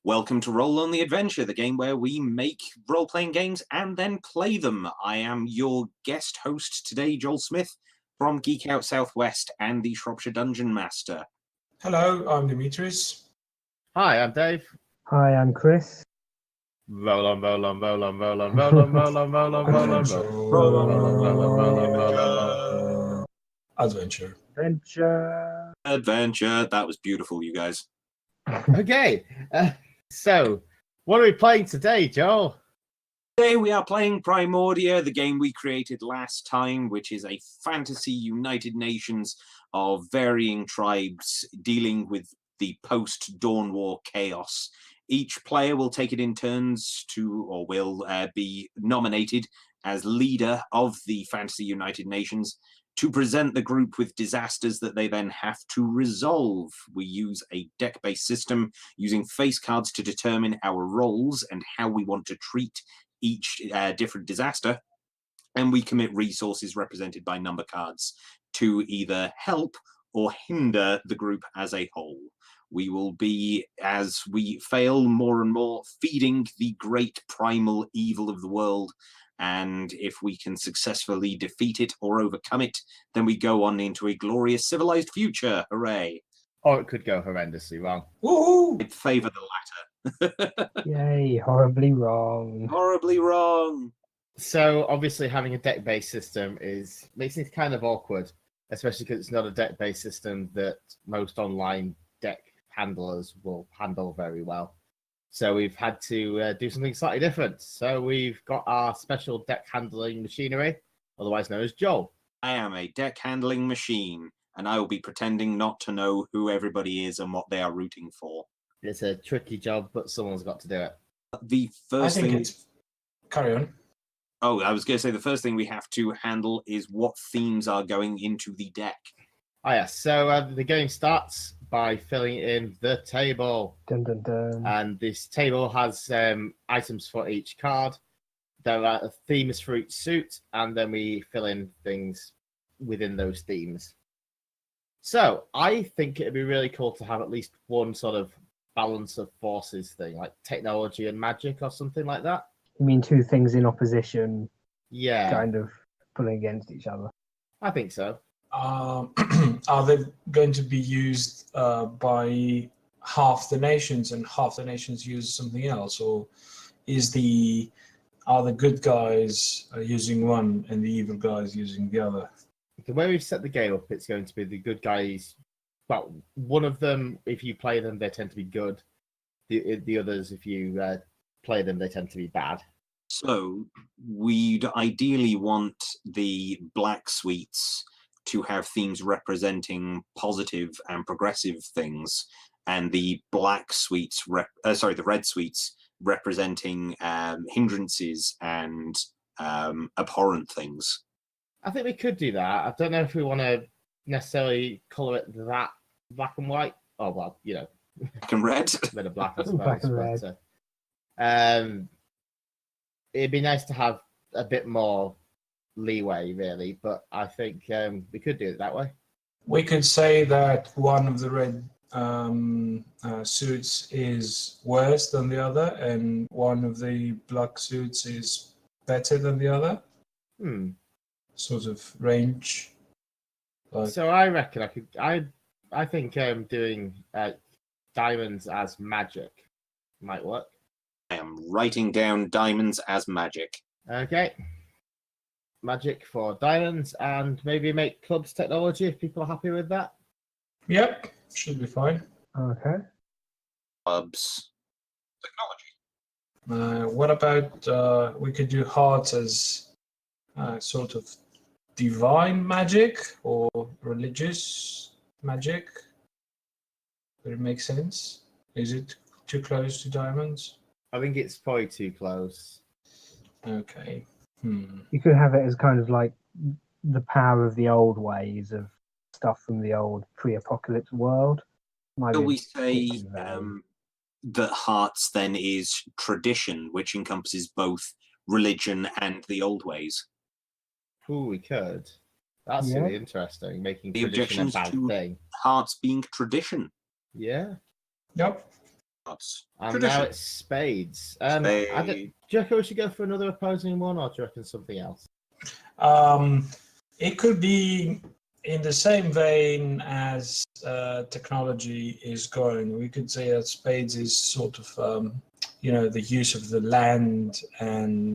Welcome to Roll on the Adventure, the game where we make role-playing games and then play them. I am your guest host today, Joel Smith, from Geek Out Southwest and the Shropshire Dungeon Master. Hello, I'm Dimitris. Hi, I'm Dave. Hi, I'm Chris. Roll on, roll on, roll on, roll on, roll on, roll on, roll on, roll on, roll on. Adventure. Adventure. That was beautiful, you guys. Okay, so what are we playing today, Joel? Today we are playing Primordia, the game we created last time, which is a fantasy United Nations of varying tribes dealing with the post-Dawn War chaos. Each player will take it in turns or will be nominated as leader of the Fantasy United Nations to present the group with disasters that they then have to resolve. We use a deck-based system using face cards to determine our roles and how we want to treat each different disaster. And we commit resources represented by number cards to either help or hinder the group as a whole. We will be, as we fail more and more, feeding the great primal evil of the world. And if we can successfully defeat it or overcome it, then we go on into a glorious civilized future. Hooray. Or it could go horrendously wrong. Woohoo! I'd favour the latter. Yay, horribly wrong. Horribly wrong. So obviously having a deck-based system makes it kind of awkward, especially because it's not a deck-based system that most online deck handlers will handle very well. So we've had to do something slightly different. So we've got our special deck handling machinery, otherwise known as Joel. I am a deck handling machine, and I will be pretending not to know who everybody is and what they are rooting for. It's a tricky job, but someone's got to do it. The first thing... Carry on. Oh, I was going to say the first thing we have to handle is what themes are going into the deck. Oh, yeah. So the game starts by filling in the table. Dun, dun, dun. And this table has items for each card. There are themes for each suit, and then we fill in things within those themes. So I think it'd be really cool to have at least one sort of balance of forces thing, like technology and magic or something like that. You mean two things in opposition, Yeah, kind of pulling against each other? I think so. Are they going to be used by half the nations and half the nations use something else? Or are the good guys using one and the evil guys using the other? The way we've set the game up, it's going to be the good guys. Well, one of them, if you play them, they tend to be good. The others, if you play them, they tend to be bad. So we'd ideally want the black suites to have themes representing positive and progressive things, and the black suites, the red suites representing hindrances and abhorrent things. I think we could do that. I don't know if we want to necessarily colour it that black and white. Oh, well, you know. Black and red. Red and black, I suppose. Black and red. But, it'd be nice to have a bit more leeway, really, but I think we could do it that way. We could say that one of the red suits is worse than the other, and one of the black suits is better than the other. Sort of range. So I reckon I think doing diamonds as magic might work. I am writing down diamonds as magic. Okay. Magic for diamonds, and maybe make clubs technology if people are happy with that. Yep, should be fine. Okay. Clubs. Technology. What about we could do hearts as sort of divine magic or religious magic? Would it make sense? Is it too close to diamonds? I think it's probably too close. Okay. You could have it as kind of like the power of the old ways of stuff from the old pre-apocalypse world. Will we say that hearts then is tradition, which encompasses both religion and the old ways? Ooh, we could. That's really interesting. Making The tradition a objections bad to thing. hearts being tradition. Yeah. Yep. Cards. And Tradition. now it's spades. Do you reckon we should go for another opposing one, or do you reckon something else? It could be in the same vein as technology is going. We could say that spades is sort of, the use of the land and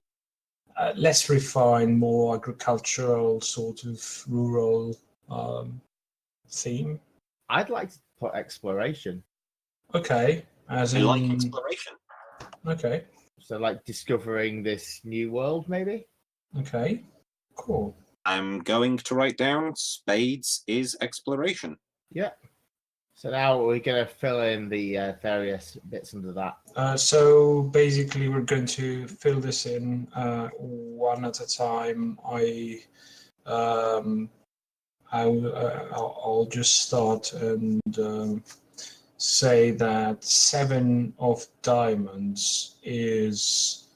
less refined, more agricultural, sort of rural theme. I'd like to put exploration. Okay, as I in like exploration. Okay, So, like discovering this new world, maybe? okay, cool. I'm going to write down spades is exploration. Yeah. So now we're going to fill in the various bits under that. So basically, we're going to fill this in one at a time. I'll just start and say that 7 of diamonds is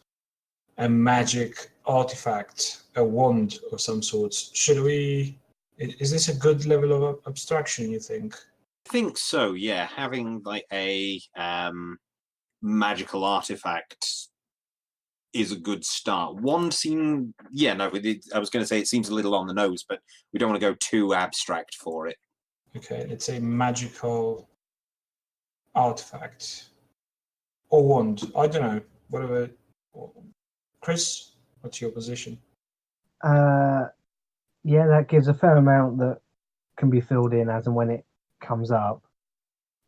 a magic artifact, a wand of some sort. Is this a good level of abstraction, you think? I think so, yeah. Having like a magical artifact is a good start. One seemed, I was going to say it seems a little on the nose, but we don't want to go too abstract for it. Okay, let's say magical artifact or wand. I don't know. Whatever. Chris, what's your position? Yeah, that gives a fair amount that can be filled in as and when it comes up.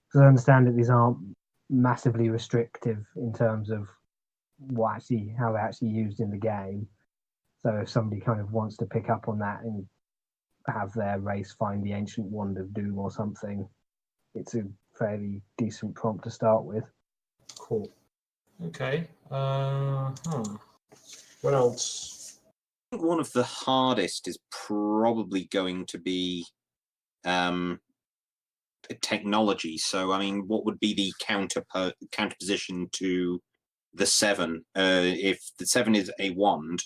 Because I understand that these aren't massively restrictive in terms of how they're actually used in the game. So if somebody kind of wants to pick up on that and have their race find the ancient wand of doom or something, it's a fairly decent prompt to start with. Cool. Okay. What else? I think one of the hardest is probably going to be technology. So, I mean, what would be the counterposition to the 7? If the 7 is a wand,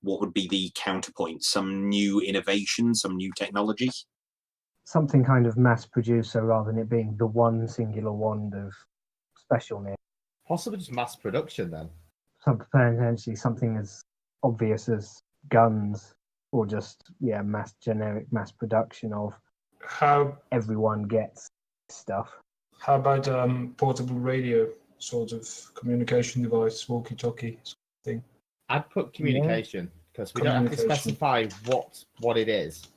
what would be the counterpoint? Some new innovation, some new technology? Something kind of mass produced, so rather than it being the one singular wand of specialness. Possibly just mass production then. Potentially something as obvious as guns, or just generic mass production of How everyone gets stuff. How about portable radio, sort of communication device, walkie-talkie sort of thing? I'd put communication because we don't have to specify what it is.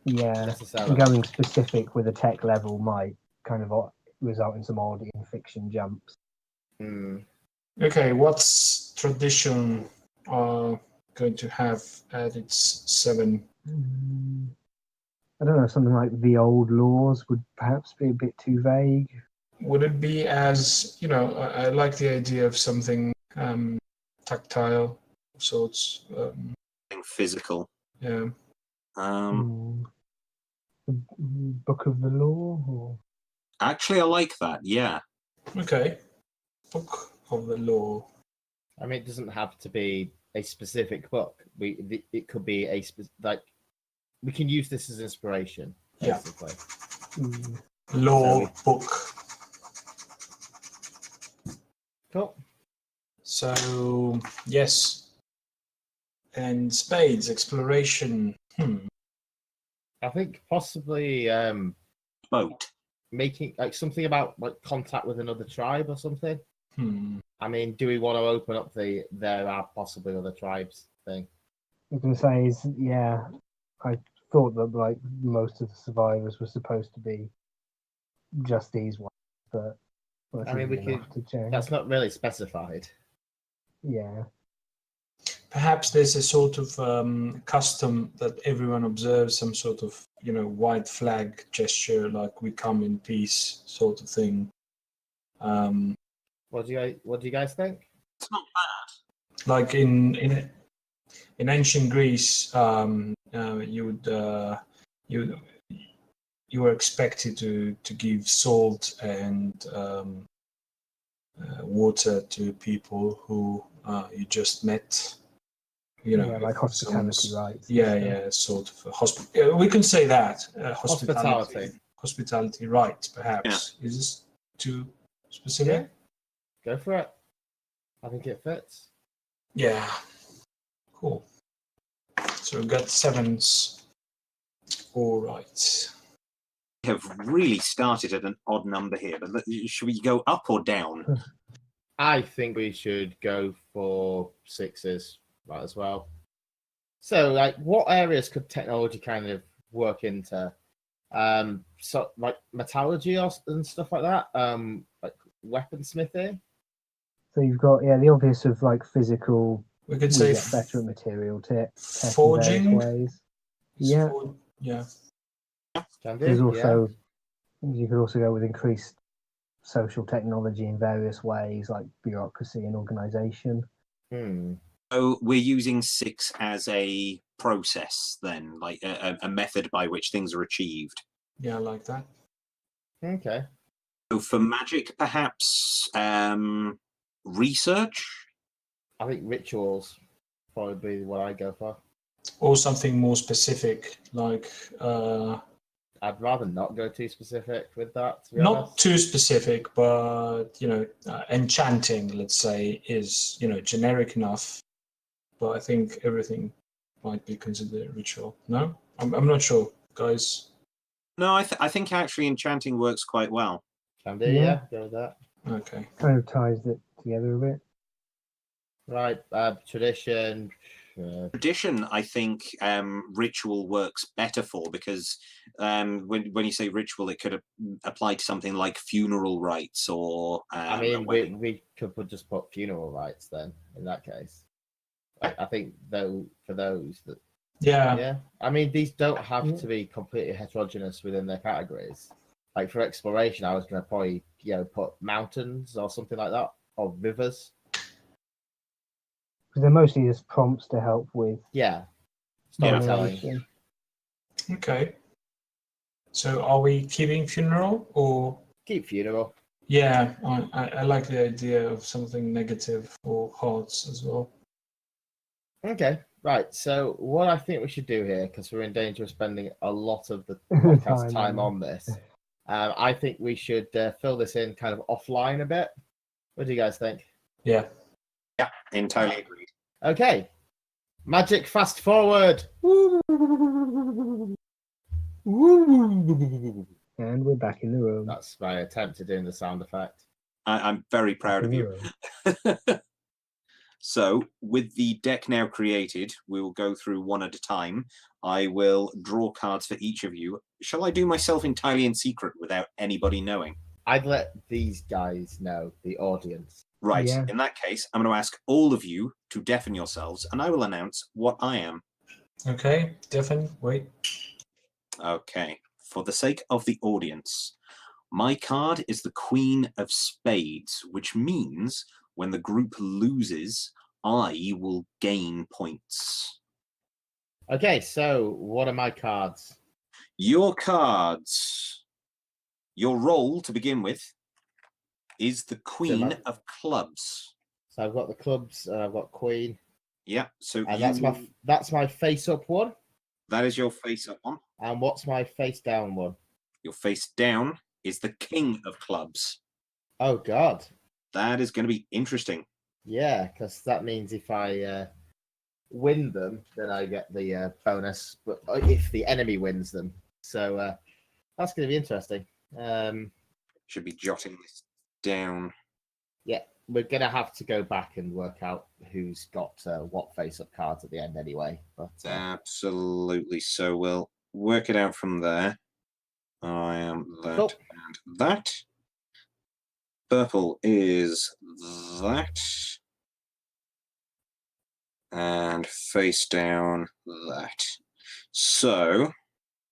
Yeah, necessarily. Going specific with a tech level might kind of result in some odd in-fiction jumps. Okay, what's tradition going to have at its 7? I don't know, something like the old laws would perhaps be a bit too vague. Would it be as, I like the idea of something tactile of sorts. Something physical. Yeah. The Book of the Law? Or... Actually, I like that, yeah. Okay. Book of the Law. I mean, it doesn't have to be a specific book. It could be we can use this as inspiration, basically. Law book. Cool. So, yes. And spades, exploration. I think possibly Boat. making something about contact with another tribe or something. I mean, do we want to open up there are possibly other tribes thing? I was going to say I thought that most of the survivors were supposed to be just these ones, but I mean, we could. That's not really specified. Yeah. Perhaps there's a sort of custom that everyone observes, some sort of white flag gesture, like we come in peace sort of thing. What do you guys think? It's not bad. Like in ancient Greece, you were expected to give salt and water to people who you just met. Like hospitality rights. Sort of we can say that hospitality right, perhaps. Yeah. Is this too specific? Go for it. I think it fits. Yeah. Cool. So we've got 7s. All right. We have really started at an odd number here, but should we go up or down? I think we should go for 6s, right, as well. So, like, what areas could technology kind of work into? So like metallurgy and stuff like that. Like weaponsmithing. So you've got the obvious of like physical. We could We say get better at material tech in forging. various ways. Yeah. Yeah. Can do. There's also you could also go with increased social technology in various ways, like bureaucracy and organization. So we're using 6 as a process then, like a method by which things are achieved. Yeah, I like that. Okay. So for magic, perhaps research? I think rituals probably be what I go for. Or something more specific, like I'd rather not go too specific with that. To be not honest. too specific, but enchanting, let's say, is generic enough. But I think everything might be considered ritual. No, I'm not sure, guys. No, I think actually enchanting works quite well. Can do. Yeah. Yeah, go with that. Okay. Kind of ties it together a bit. Right. Tradition. Tradition, I think ritual works better for, because when you say ritual, it could apply to something like funeral rites or. I mean, we could just put funeral rites then. In that case, I think though for those that. Yeah. I mean, these don't have to be completely heterogeneous within their categories. Like for exploration, I was going to probably put mountains or something like that, or rivers. Because they're mostly just prompts to help with Storytelling. generation. Okay. So are we keeping funeral or? Keep funeral. Yeah, I like the idea of something negative or hearts as well. Okay, right. So what I think we should do here, because we're in danger of spending a lot of the podcast time on this, I think we should fill this in kind of offline a bit. What do you guys think? Yeah. Yeah, entirely agreed. Okay. Magic fast forward. And we're back in the room. That's my attempt at doing the sound effect. I'm very proud of you. So, with the deck now created, we will go through one at a time. I will draw cards for each of you. Shall I do myself entirely in secret without anybody knowing? I'd let these guys know, the audience. Right, Yeah. in that case, I'm going to ask all of you to deafen yourselves, and I will announce what I am. Okay, deafen, wait. Okay, for the sake of the audience, my card is the Queen of Spades, which means when the group loses, I will gain points. Okay, so what are my cards? Your cards, your role to begin with, is the Queen of Clubs. So I've got the clubs, I've got Queen. Yeah, so And that's my face-up one. That is your face-up one. And what's my face-down one? Your face-down is the King of Clubs. Oh, God. That is going to be interesting. Yeah, because that means if I win them, then I get the bonus. But if the enemy wins them, so that's going to be interesting. Should be jotting this down. Yeah, we're going to have to go back and work out who's got what face-up cards at the end, anyway. But absolutely. So we'll work it out from there. I am that and that. Purple is that. And face down that. So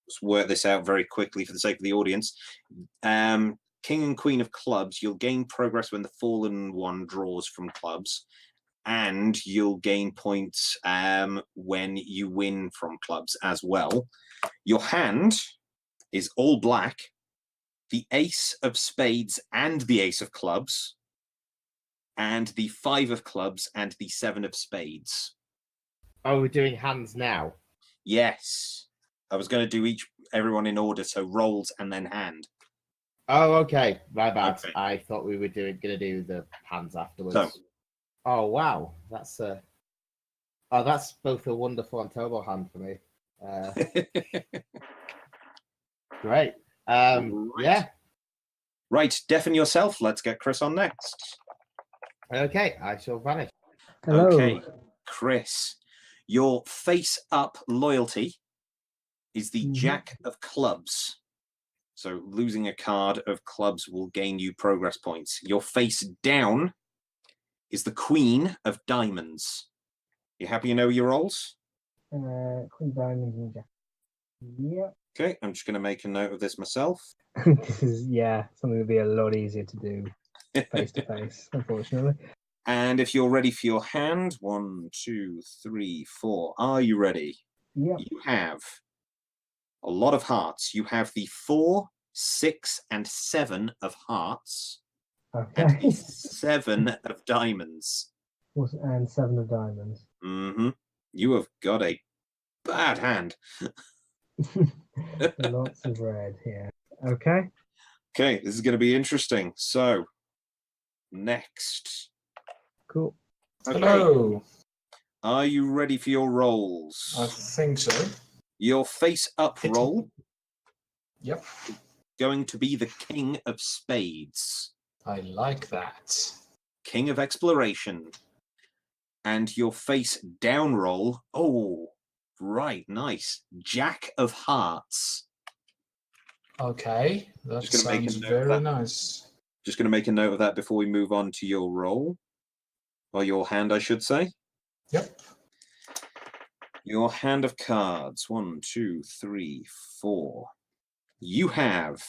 let's work this out very quickly for the sake of the audience. King and Queen of Clubs, you'll gain progress when the fallen one draws from clubs, and you'll gain points when you win from clubs as well. Your hand is all black, the Ace of Spades and the Ace of Clubs, and the 5 of Clubs and the 7 of Spades. Oh, we're doing hands now? Yes. I was going to do everyone in order, so rolls and then hand. Oh, okay. My bad. Okay. I thought we were gonna do the hands afterwards. So- Oh wow, that's that's both a wonderful and terrible hand for me. Great. Right. Yeah. Right, deafen yourself. Let's get Chris on next. Okay, I shall vanish. Hello. Okay, Chris, your face-up loyalty is the Mhm. Jack of Clubs. So losing a card of clubs will gain you progress points. Your face down is the Queen of Diamonds. You happy you know your roles? Queen Diamonds and Jack. Yep. Okay, I'm just going to make a note of this myself. This is something that'd be a lot easier to do face to face, unfortunately. And if you're ready for your hand, 1, 2, 3, 4. Are you ready? Yep. You have a lot of hearts. You have the 4, 6, and 7 of hearts, and Okay. the 7 of diamonds. And 7 of diamonds. Mm-hmm. You have got a bad hand. Lots of red here. Okay. Okay, this is going to be interesting. So, next. Cool. Okay. Hello. Are you ready for your rolls? I think so. Your face-up Hit me. roll Yep. going to be the King of Spades. I like that. King of Exploration. And your face down roll, oh, right, nice. Jack of Hearts. Okay. That Just gonna make a sounds note of very that. nice. Just going to make a note of that before we move on to your roll. Or your hand, I should say. Yep. Your hand of cards, 1, 2, 3, 4. You have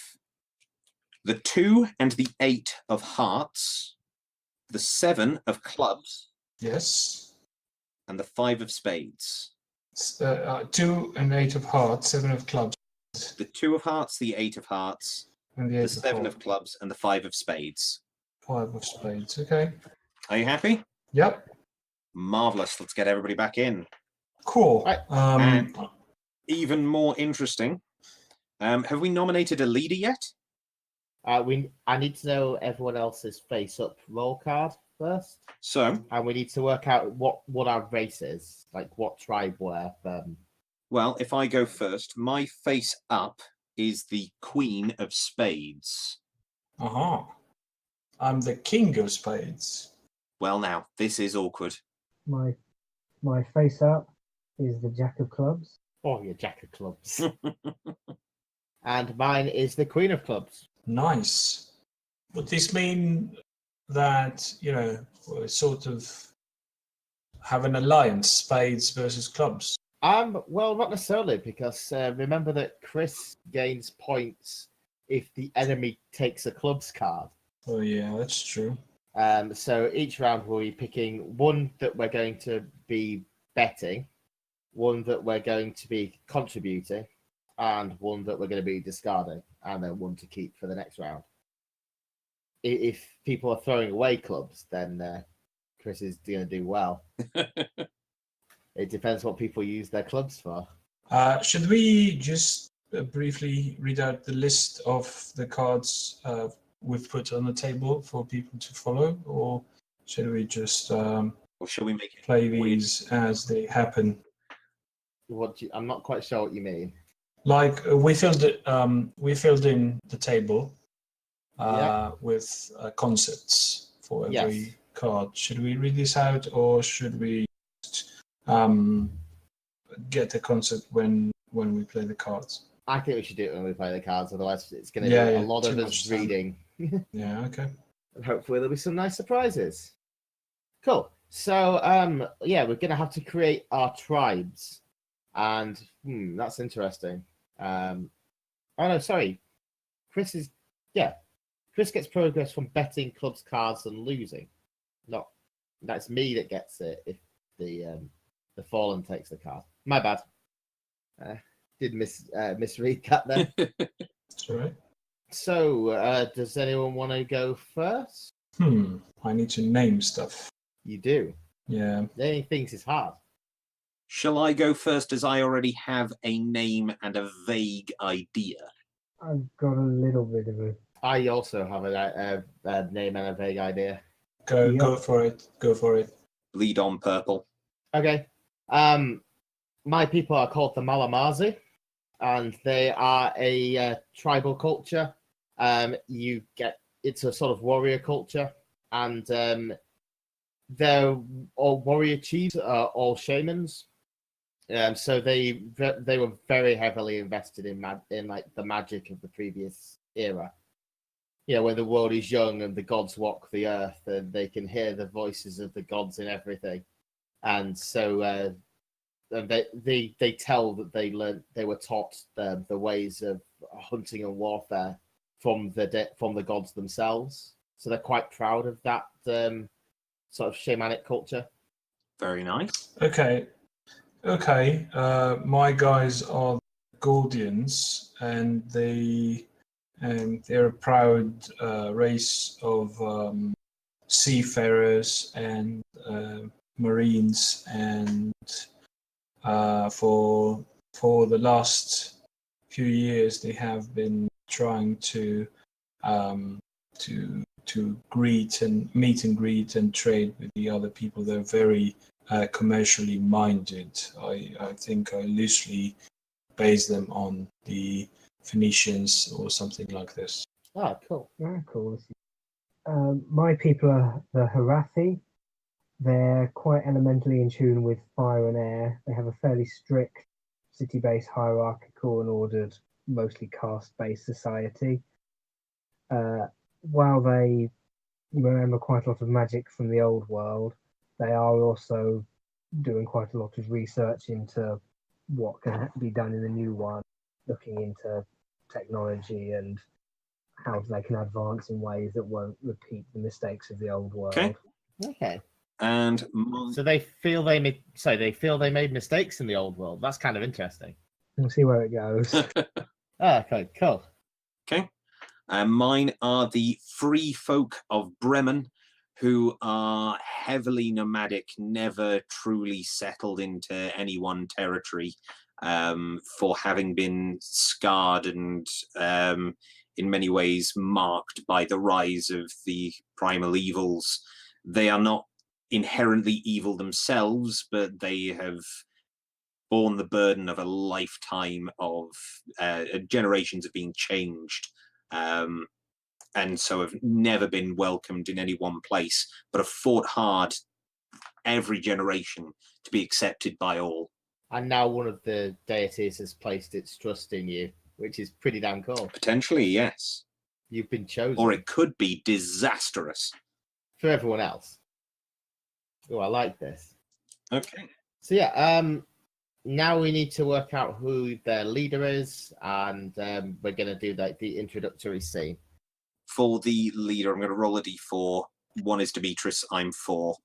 the 2 and the 8 of hearts, the 7 of clubs, Yes. and the 5 of spades. 2 and 8 of hearts, 7 of clubs, The 2 of hearts, the 8 of hearts, and the 8 the of 7 hearts. of clubs, and the 5 of spades. 5 of spades. Okay. Are you happy? Yep. Marvelous. Let's get everybody back in. Cool. Right. And even more interesting, have we nominated a leader yet? I need to know everyone else's face-up roll card first, So, and we need to work out what our race is, like what tribe we're. well, if I go first, my face up is the Queen of Spades. Uh-huh. I'm the king of spades. Well, now, this is awkward. My face up is the Jack of Clubs. Oh, your Jack of Clubs. And mine is the Queen of Clubs. Nice. Would this mean that, we sort of have an alliance, spades versus clubs? Well, not necessarily, because remember that Chris gains points if the enemy takes a clubs card. Oh, yeah, that's true. So each round we'll be picking one that we're going to be betting, one that we're going to be contributing, and one that we're going to be discarding, and then one to keep for the next round. If people are throwing away clubs, then Chris is going to do well. It depends what people use their clubs for. Should we just briefly read out the list of the cards we've put on the table for people to follow, or should we just Or shall we make it play weird? these as they happen? I'm not quite sure what you mean. Like we filled in the table Yeah. with concepts for every Yes. card. Should we read this out, or should we just, get the concept when we play the cards? I think we should do it when we play the cards, otherwise it's going to Yeah, be yeah, a lot too of much us time. reading. Yeah. Okay. And hopefully there'll be some nice surprises. Cool. So we're going to have to create our tribes, and that's interesting. Oh no, sorry. Chris gets progress from betting clubs cards and losing. That's me that gets it if the fallen takes the card. My bad. Did misread that there. That's all right. So does anyone want to go first? I need to name stuff. You do. Yeah. Naming things is hard. Shall I go first, as I already have a name and a vague idea? I've got a little bit of a I also have a name and a vague idea. Go for it. Go for it. Lead on, Purple. Okay. My people are called the Malamazi, and they are a tribal culture. It's a sort of warrior culture, and they're all warrior chiefs, all shamans. So they were very heavily invested in like the magic of the previous era. When the world is young and the gods walk the earth, and they can hear the voices of the gods in everything, and so they tell that they were taught the ways of hunting and warfare from the gods themselves. So they're quite proud of that sort of shamanic culture. Very nice. Okay. My guys are Gordians, and they're a proud race of seafarers and marines, and for the last few years they have been trying to meet and greet and trade with the other people. They're very commercially minded. I think I loosely base them on the Phoenicians or something like this. Ah, cool. Ah, cool. My people are the Harathi. They're quite elementally in tune with fire and air. They have a fairly strict city-based hierarchical and ordered, mostly caste-based society. While they remember quite a lot of magic from the old world, they are also doing quite a lot of research into what can be done in the new one, looking into technology and how they can advance in ways that won't repeat the mistakes of the old world. Okay. And so they feel they made mistakes in the old world. That's kind of interesting. We'll see where it goes. Okay, cool. Okay. Mine are the free folk of Bremen, who are heavily nomadic, never truly settled into any one territory, for having been scarred and in many ways marked by the rise of the primal evils. They are not inherently evil themselves, but they have borne the burden of a lifetime of generations of being changed, and so have never been welcomed in any one place, but have fought hard every generation to be accepted by all. And now one of the deities has placed its trust in you, which is pretty damn cool. Potentially, yes. You've been chosen. Or it could be disastrous. For everyone else. Oh, I like this. Okay. So yeah, now we need to work out who their leader is, and we're going to do like the introductory scene. For the leader, I'm going to roll a d4. One is Demetrius, I'm 4.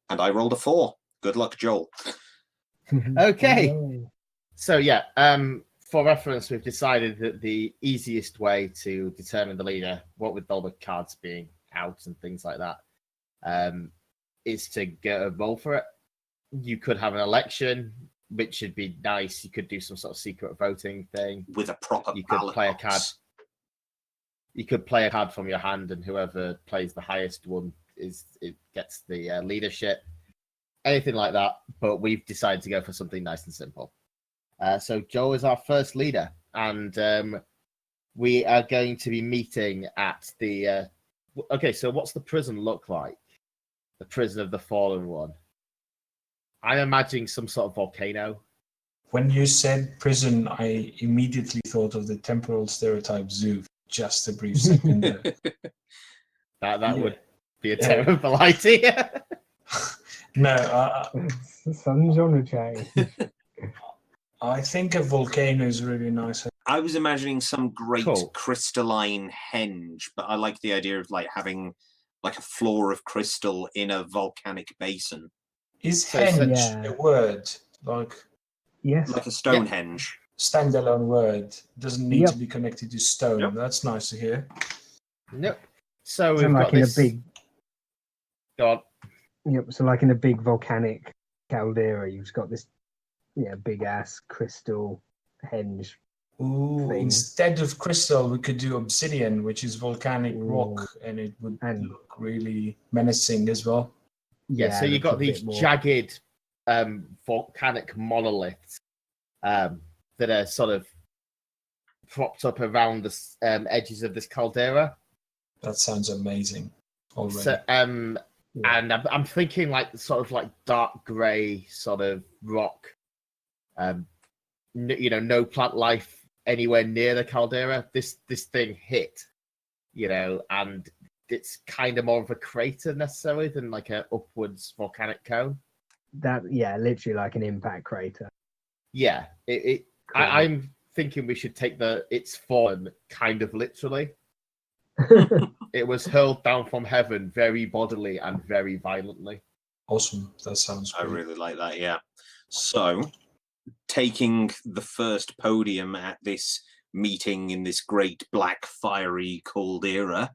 And I rolled a 4. Good luck, Joel. Okay. Oh. So yeah, for reference, we've decided that the easiest way to determine the leader, what with all the cards being out and things like that, is to get a roll for it. You could have an election, which would be nice. You could do some sort of secret voting thing. With a proper You could ballot play a box. card. You could play a card from your hand, and whoever plays the highest one gets the leadership. Anything like that, but we've decided to go for something nice and simple. So Joe is our first leader, and we are going to be meeting at the... Okay, so what's the prison look like? The prison of the fallen one. I'm imagining some sort of volcano. When you said prison, I immediately thought of the temporal stereotype zoo. Just a brief second there. That would be a terrible idea. No, Sudden genre change. I think a volcano is really nice. I was imagining some great Cool. crystalline henge, but I like the idea of like having like a floor of crystal in a volcanic basin. Is So- henge Yeah. a word? Like Yes. Like a Stonehenge. standalone word? Doesn't need Yep. to be connected to stone. Yep. That's nice to hear. Nope. So So we've like got in this... a big, Go on. yep. So like in a big volcanic caldera, you've got this, big ass crystal henge Ooh, thing. instead of crystal, we could do obsidian, which is volcanic rock, and it would And- look really menacing as well. Yeah, so it you looks got a bit these more- jagged volcanic monoliths that are sort of propped up around the edges of this caldera. That sounds amazing already. So, Yeah. and I'm thinking like sort of like dark grey sort of rock. No plant life anywhere near the caldera. This thing hit, and it's kind of more of a crater necessarily than like a upwards volcanic cone. Literally like an impact crater. Yeah, Cool. I'm thinking we should take it's fallen kind of literally. It was hurled down from heaven very bodily and very violently. Awesome. That sounds I great. really like that, yeah. So, taking the first podium at this meeting in this great black fiery caldera,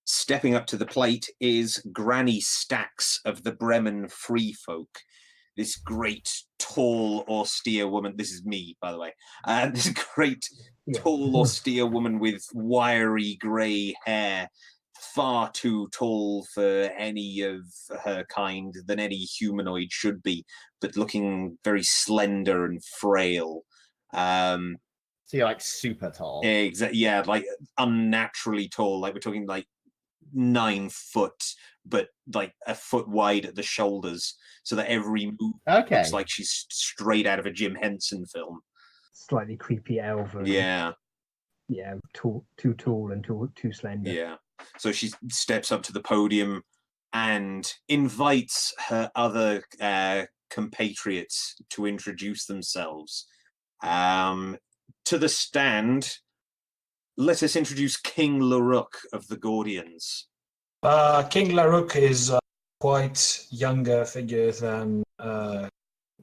stepping up to the plate is Granny Stacks of the Bremen Free Folk. This great, tall, austere woman. This is me, by the way. This great, Yeah. tall, austere woman with wiry grey hair, far too tall for any of her kind than any humanoid should be, but looking very slender and frail. So you're like super tall. Yeah, like unnaturally tall. Like we're talking like 9 foot, but like a foot wide at the shoulders, so that every move looks like she's straight out of a Jim Henson film. Slightly creepy elven. Yeah. Yeah, too tall and too slender. Yeah. So she steps up to the podium and invites her other compatriots to introduce themselves. To the stand, let us introduce King Laruk of the Gordians. King Laruk is quite younger figure than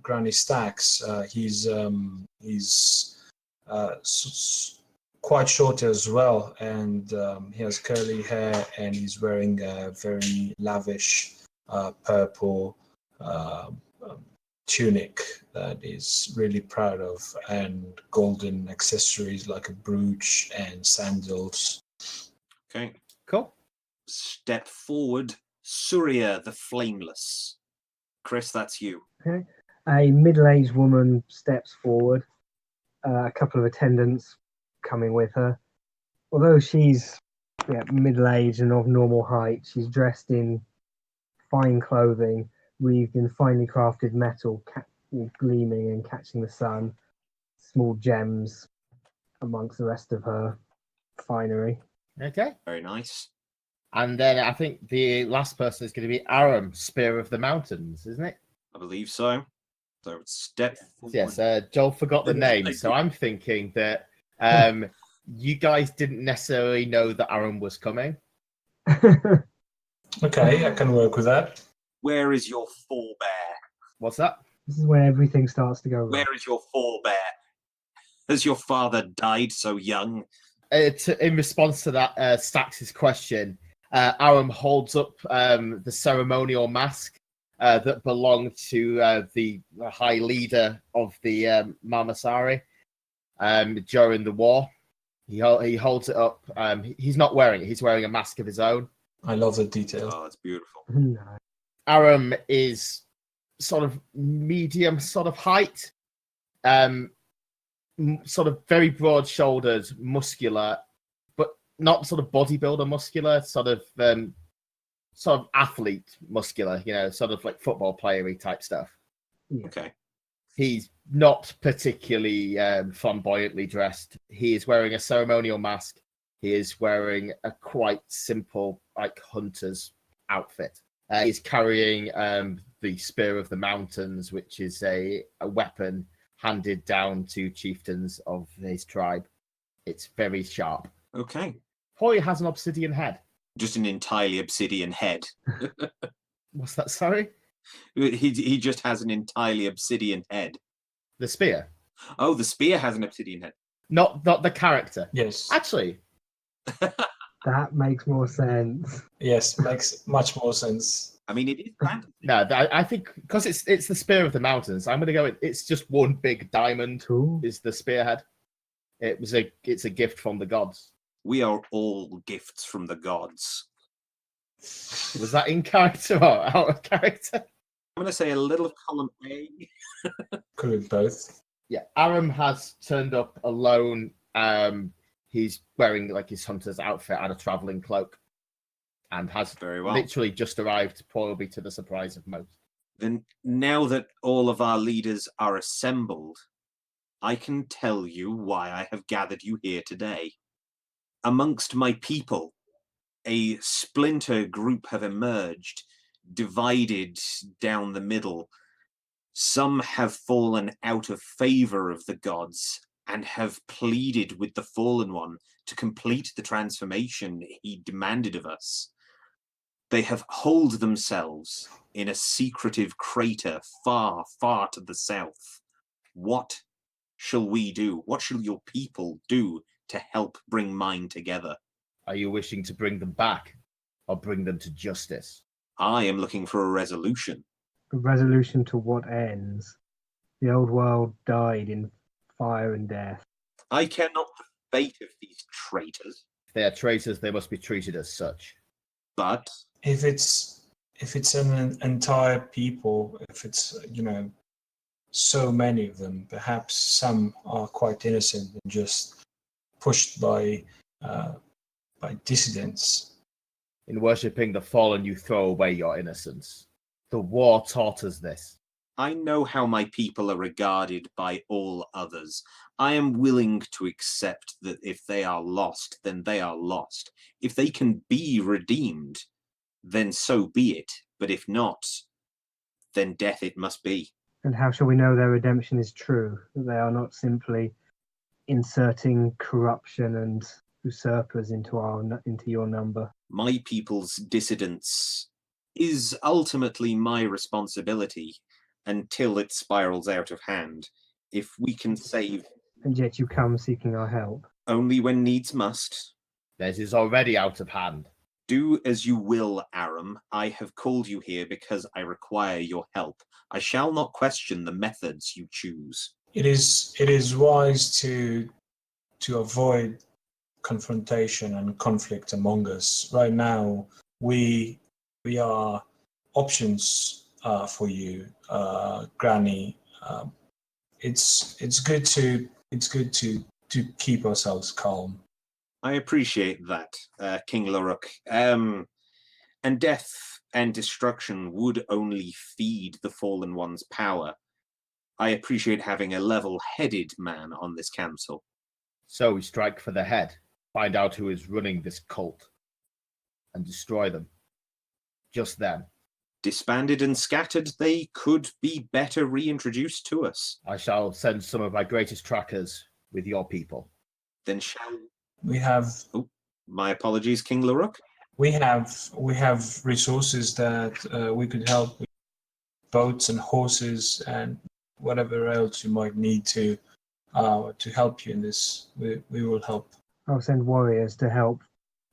Granny Stacks. He's quite short as well, and he has curly hair, and he's wearing a very lavish purple tunic that he's really proud of, and golden accessories like a brooch and sandals. Okay. Cool. Step forward, Surya the Flameless. Chris, that's you. Okay. A middle-aged woman steps forward. A couple of attendants coming with her. Although she's middle-aged and of normal height, she's dressed in fine clothing, wreathed in finely crafted metal, gleaming and catching the sun. Small gems amongst the rest of her finery. Okay. Very nice. And then I think the last person is going to be Aram, Spear of the Mountains, isn't it? I believe so. So step forward. Yes, Joel forgot the name, so I'm thinking that you guys didn't necessarily know that Aram was coming. Okay, I can work with that. Where is your forebear? What's that? This is where everything starts to go wrong. Where is your forebear? Has your father died so young? In response to that, Stacks' question, Aram holds up the ceremonial mask that belonged to the high leader of the Marmasari during the war. He holds it up. He's not wearing it. He's wearing a mask of his own. I love the detail. Oh, it's beautiful. No. Aram is sort of medium sort of height, sort of very broad-shouldered, muscular, but not sort of bodybuilder muscular, sort of athlete muscular, sort of like football player-y type stuff. Yeah. Okay. He's not particularly flamboyantly dressed. He is wearing a ceremonial mask. He is wearing a quite simple, like, hunter's outfit. He's carrying the Spear of the Mountains, which is a weapon handed down to chieftains of his tribe. It's very sharp. Okay. Hoy has an obsidian head. Just an entirely obsidian head. What's that, sorry? He just has an entirely obsidian head. The spear? Oh, the spear has an obsidian head. Not the character. Yes. Actually, That makes more sense. Yes, makes much more sense. I mean, it is fantasy. no, I think because it's the Spear of the Mountains, I'm going to go with it's just one big diamond Cool. is the spearhead. It's a gift from the gods. We are all gifts from the gods. Was that in character or out of character? I'm going to say a little of column A. Could be both. Yeah, Aram has turned up alone. He's wearing like his hunter's outfit and a traveling cloak, and has Very well. literally just arrived, probably to the surprise of most. Then now that all of our leaders are assembled, I can tell you why I have gathered you here today. Amongst my people, a splinter group have emerged, divided down the middle. Some have fallen out of favor of the gods and have pleaded with the Fallen One to complete the transformation he demanded of us. They have holed themselves in a secretive crater far, far to the south. What shall we do? What shall your people do to help bring mine together? Are you wishing to bring them back, or bring them to justice? I am looking for a resolution. A resolution to what ends? The old world died in fire and death. I care not the fate of these traitors, If they are traitors, they must be treated as such. but If it's an entire people, if it's so many of them, perhaps some are quite innocent and just pushed by dissidents. In worshipping the fallen, you throw away your innocence. The war taught us this. I know how my people are regarded by all others. I am willing to accept that if they are lost, then they are lost. If they can be redeemed, then so be it. But if not, then death it must be. And how shall we know their redemption is true? That they are not simply inserting corruption and usurpers into your number? My people's dissidence is ultimately my responsibility until it spirals out of hand. If we can save And yet you come seeking our help. only when needs must. Theirs is already out of hand. Do as you will, Aram. I have called you here because I require your help. I shall not question the methods you choose. It is wise to avoid confrontation and conflict among us. Right now, we are options for you, Granny. It's good to keep ourselves calm. I appreciate that, King Loruk. And death and destruction would only feed the Fallen One's power. I appreciate having a level-headed man on this council. So we strike for the head, find out who is running this cult, and destroy them. Just then. Disbanded and scattered, they could be better reintroduced to us. I shall send some of my greatest trackers with your people. Then shall... We have My apologies, King Loruk. we have resources that we could help with, boats and horses and whatever else you might need to help you in this. We will help. I'll send warriors to help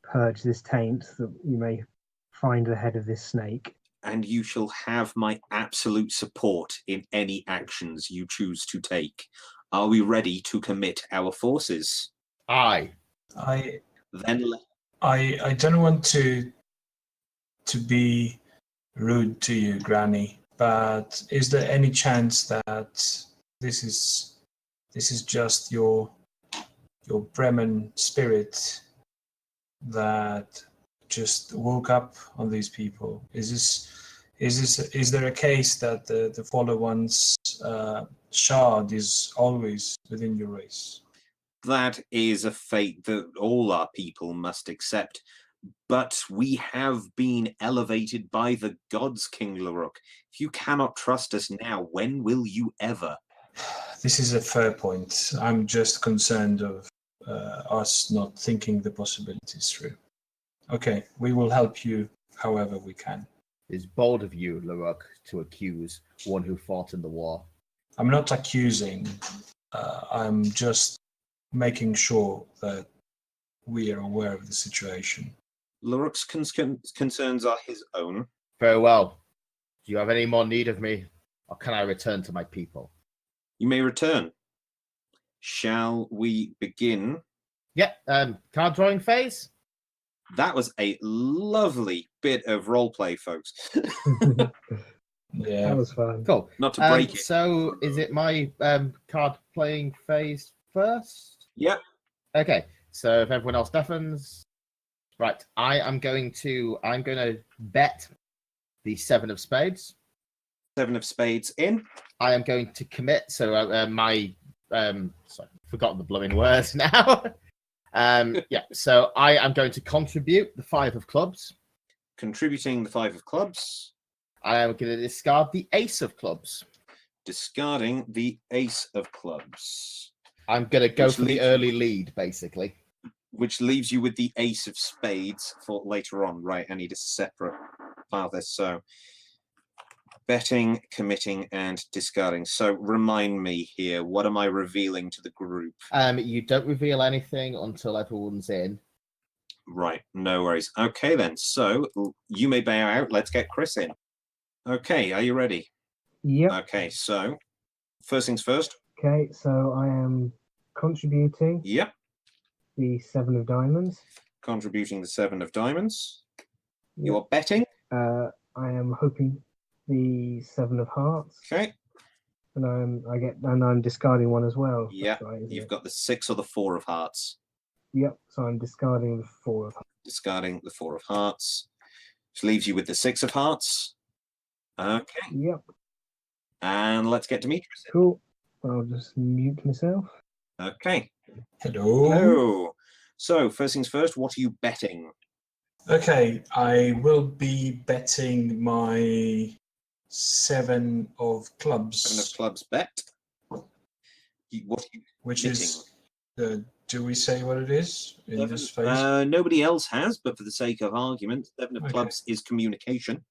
purge this taint that you may find the head of this snake. And you shall have my absolute support in any actions you choose to take. Are we ready to commit our forces? Aye. Then I don't want to be rude to you, Granny, but is there any chance that this is just your Bremen spirit that just woke up on these people? Is there a case that the Fallen One's shard is always within your race? that is a fate that all our people must accept. But we have been elevated by the gods, King Loruk. If you cannot trust us now, when will you ever? This is a fair point. I'm just concerned of us not thinking the possibilities through. Okay, we will help you however we can. It's bold of you, Loruk, to accuse one who fought in the war. I'm not accusing. I'm just making sure that we are aware of the situation. Loruk's concerns are his own. Very well. Do you have any more need of me, or can I return to my people? You may return. Shall we begin? Yeah, card drawing phase. That was a lovely bit of roleplay, folks. Yeah. That was fun. Cool. Not to break it. So is it my card playing phase first? Yep. Okay. So if everyone else deafens, right? I'm going to bet the 7 of spades. 7 of spades in. I am going to commit. So my sorry, forgotten the blooming words now. Yeah. So I am going to contribute the 5 of clubs. Contributing the 5 of clubs. I am going to discard the ace of clubs. Discarding the ace of clubs. I'm going to go Which for the leaves- early lead, basically. Which leaves you with the ace of spades for later on. Right, I need a separate file this. So betting, committing, and discarding. So remind me here, what am I revealing to the group? You don't reveal anything until everyone's in. Right, no worries. Okay then, so you may bow out. Let's get Chris in. Okay, are you ready? Yep. Okay, so first things first. Okay, so I am contributing Yep, the 7 of diamonds. contributing the 7 of diamonds. You Yep. are betting. I am hoping the 7 of hearts, Okay, and I'm discarding one as well. That's yeah, right, isn't you've it? got the 6 or the 4 of hearts. Yep. So I'm discarding the 4 of hearts. Discarding the 4 of hearts, which leaves you with the 6 of hearts. Okay, Yep. and let's get Demetrius in. Cool. I'll just mute myself. Okay, Hello. hello. So first things first, what are you betting? Okay, I will be betting my 7 of clubs. 7 of clubs bet. What are you Which betting? is, do we say what it is in this phase? Nobody else has, but for the sake of argument, 7 of Okay. clubs is communication.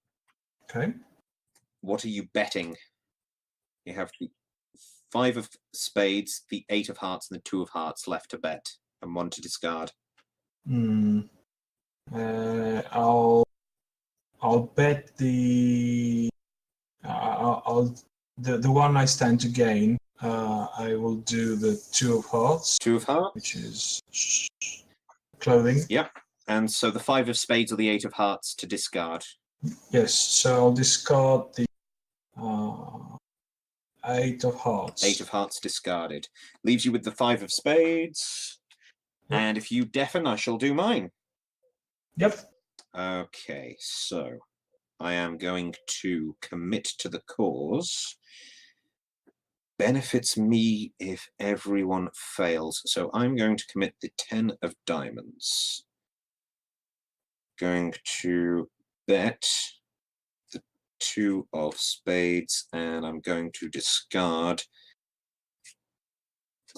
Okay. What are you betting? You have the 5 of spades, the 8 of hearts, and the 2 of hearts left to bet, and 1 to discard. I'll bet the one I stand to gain. I will do the 2 of hearts, 2 of hearts. which is clothing. Yep. And so the 5 of spades or the 8 of hearts to discard. Yes, so I'll discard the 8 of hearts. 8 of hearts discarded. Leaves you with the 5 of spades. Yep. And if you deafen, I shall do mine. Yep. Okay, so I am going to commit to the cause. Benefits me if everyone fails. So I'm going to commit the 10 of diamonds. Going to bet the 2 of spades, and I'm going to discard.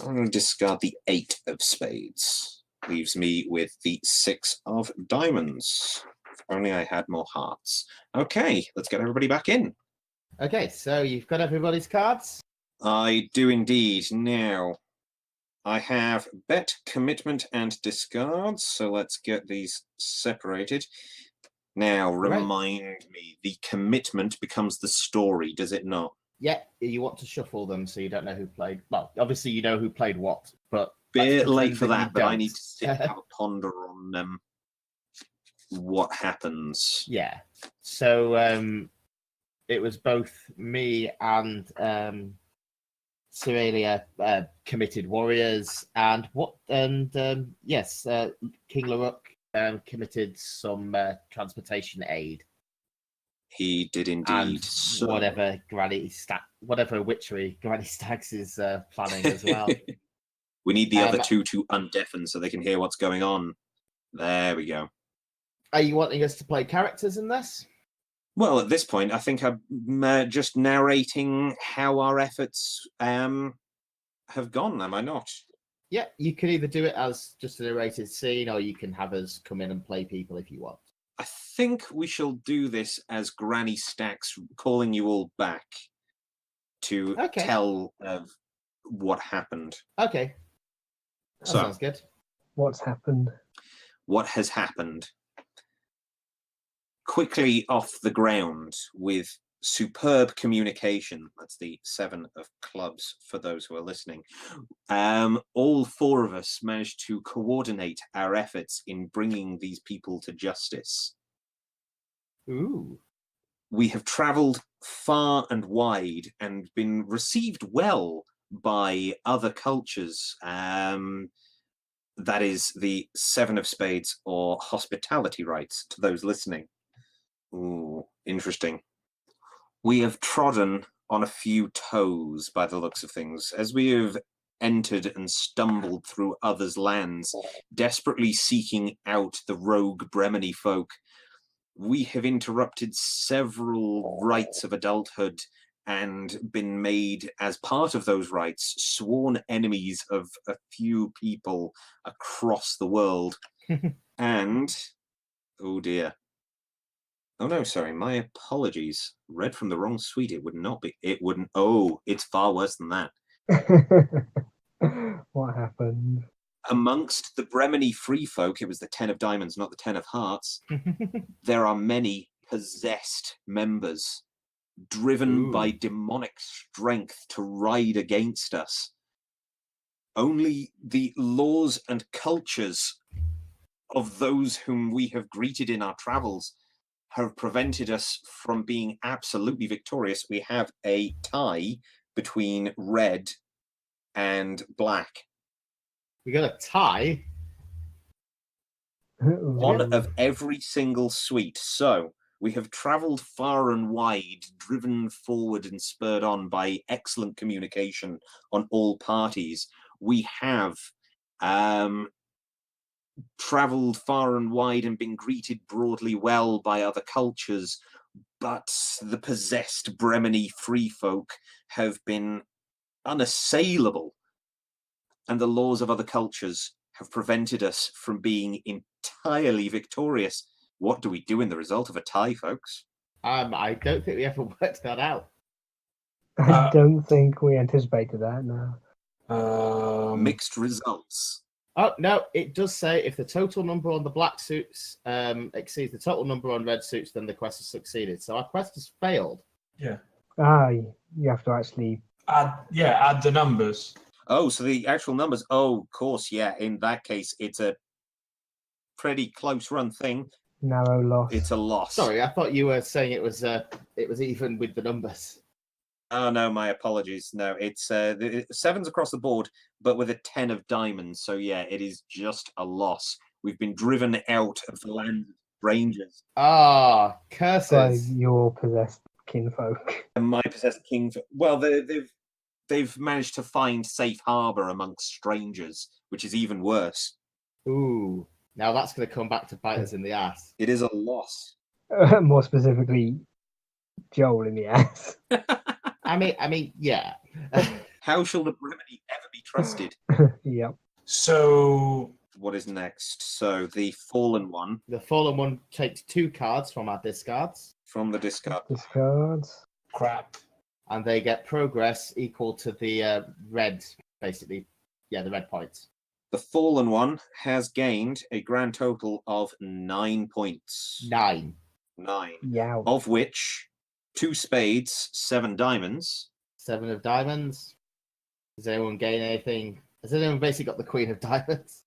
I'm going to discard the 8 of spades. Leaves me with the 6 of diamonds. If only I had more hearts. Okay, let's get everybody back in. Okay, so you've got everybody's cards. I do indeed. Now, I have bet, commitment, and discard. So let's get these separated. Now, Right. remind me, the commitment becomes the story, does it not? Yeah, you want to shuffle them so you don't know who played. Well, obviously you know who played what, but Bit let's late pretend for that you that, but I don't. need to sit and have a ponder on what happens. Yeah. So it was both me and Cerealia committed warriors, and yes, King Laruk committed some transportation aid. He did indeed. And So... whatever witchery Granny Staggs is planning as well. We need the other 2 to undeafen so they can hear what's going on. There we go. Are you wanting us to play characters in this? Well, at this point, I think I'm just narrating how our efforts have gone, am I not? Yeah, you can either do it as just a narrated scene, or you can have us come in and play people if you want. I think we shall do this as Granny Stacks calling you all back to tell of what happened. Okay. That sounds good. What's happened? What has happened? Quickly off the ground with superb communication. That's the 7 of clubs for those who are listening. All 4 of us managed to coordinate our efforts in bringing these people to justice. Ooh. We have traveled far and wide and been received well by other cultures. That is the 7 of spades, or hospitality rights to those listening. Ooh, interesting. We have trodden on a few toes by the looks of things, as we have entered and stumbled through others' lands, desperately seeking out the rogue Bremeny folk. We have interrupted several rites of adulthood and been made, as part of those rites, sworn enemies of a few people across the world. And, oh dear. Oh no, sorry, my apologies. Read from the wrong suite. It would not be. It wouldn't. Oh, it's far worse than that. What happened? Amongst the Bremeny free folk, it was the 10 of diamonds, not the 10 of hearts. There are many possessed members, driven by demonic strength to ride against us. Only the laws and cultures of those whom we have greeted in our travels have prevented us from being absolutely victorious. We have a tie between red and black. We got a tie. One of every single suite. So we have traveled far and wide, driven forward and spurred on by excellent communication on all parties. We have traveled far and wide and been greeted broadly well by other cultures, but the possessed Bremeny free folk have been unassailable, and the laws of other cultures have prevented us from being entirely victorious. What do we do in the result of a tie, folks? I don't think we ever worked that out. I don't think we anticipated that, no. Mixed results. Oh, no, it does say if the total number on the black suits exceeds the total number on red suits, then the quest has succeeded. So our quest has failed. Yeah. You have to actually... add the numbers. Oh, so the actual numbers. Oh, of course, yeah. In that case, it's a pretty close run thing. Narrow loss. It's a loss. Sorry, I thought you were saying it was even with the numbers. Oh, no, my apologies. No, it's the 7s across the board, but with a 10 of diamonds. So, yeah, it is just a loss. We've been driven out of the land of strangers. Ah, curses. By your possessed kinfolk. And my possessed king. Well, they've managed to find safe harbor amongst strangers, which is even worse. Ooh, now that's going to come back to bite us in the ass. It is a loss. More specifically, Joel in the ass. I mean, yeah. How shall the Bremeny ever be trusted? Yep. So What is next? So the fallen one The fallen one takes 2 cards from our discards, from the discard. Discards. crap. and they get progress equal to the red, basically. Yeah, the red points. The fallen one has gained a grand total of 9 points. 9. 9. Yeah. Of which 2 spades, 7 diamonds. 7 of diamonds. Does anyone gain anything? Has anyone basically got the Queen of Diamonds?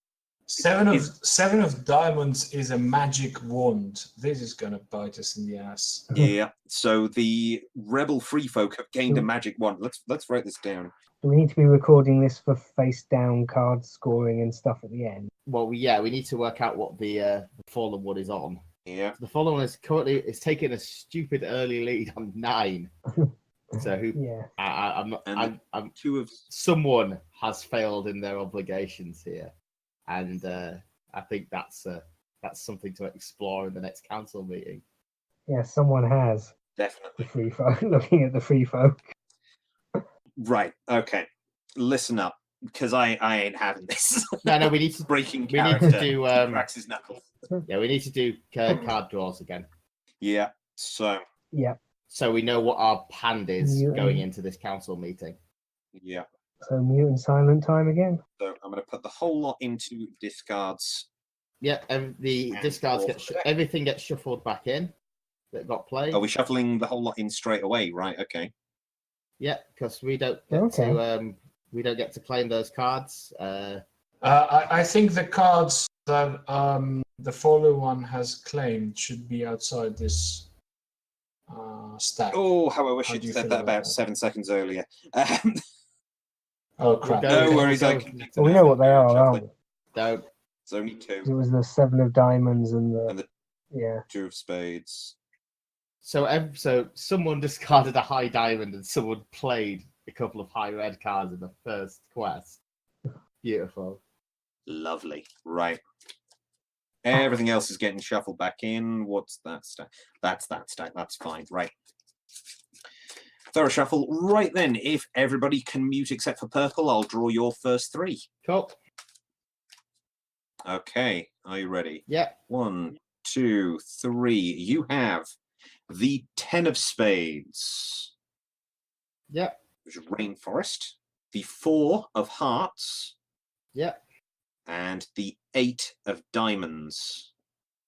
Seven of diamonds is a magic wand. This is gonna bite us in the ass. Yeah. So the rebel free folk have gained a magic wand. Let's write this down. Do we need to be recording this for face down card scoring and stuff at the end? Well, yeah, we need to work out what the fallen one is on. Yeah. The fallen one is taking a stupid early lead on 9. So who? Yeah. I'm not. And I'm. 2 of Someone has failed in their obligations here, and I think that's something to explore in the next council meeting. Yeah, someone has. definitely. The free folk. Looking at the free folk. Right. Okay. Listen up, because I ain't having this. No, we need to. Breaking We need character. to do. Cracks his knuckles. Yeah, we need to do card draws again, Yeah. So. Yeah. so we know what our hand is Yeah. going into this council meeting. Yeah. So mute and silent time again. So I'm going to put the whole lot into discards. Yeah, and the And discards draw get for the deck. everything gets shuffled back in. that got played. Are we shuffling the whole lot in straight away? Right. Okay. Yeah, because we don't get to play in those cards. I think the cards that the fallen one has claimed should be outside this stack. Oh, how I wish How you'd do you said feel that about about that? 7 seconds earlier. Oh crap! go- No Okay. worries. we'll I go- can Well, we know what they are, shuffling. aren't we? Don't. It's only It 2 was the 7 of diamonds and and the yeah. 2 of spades. So someone discarded a high diamond and someone played a couple of high red cards in the first quest. Beautiful. Lovely. Right. Everything else is getting shuffled back in. What's that stack? That's that stack. That's fine. Right. Thorough shuffle. Right then, if everybody can mute except for purple, I'll draw your first 3. Cool. Okay. Are you ready? Yeah. 1, 2, 3. You have the 10 of spades, Yeah. which is rainforest, the 4 of hearts, Yeah. and the 8 of diamonds.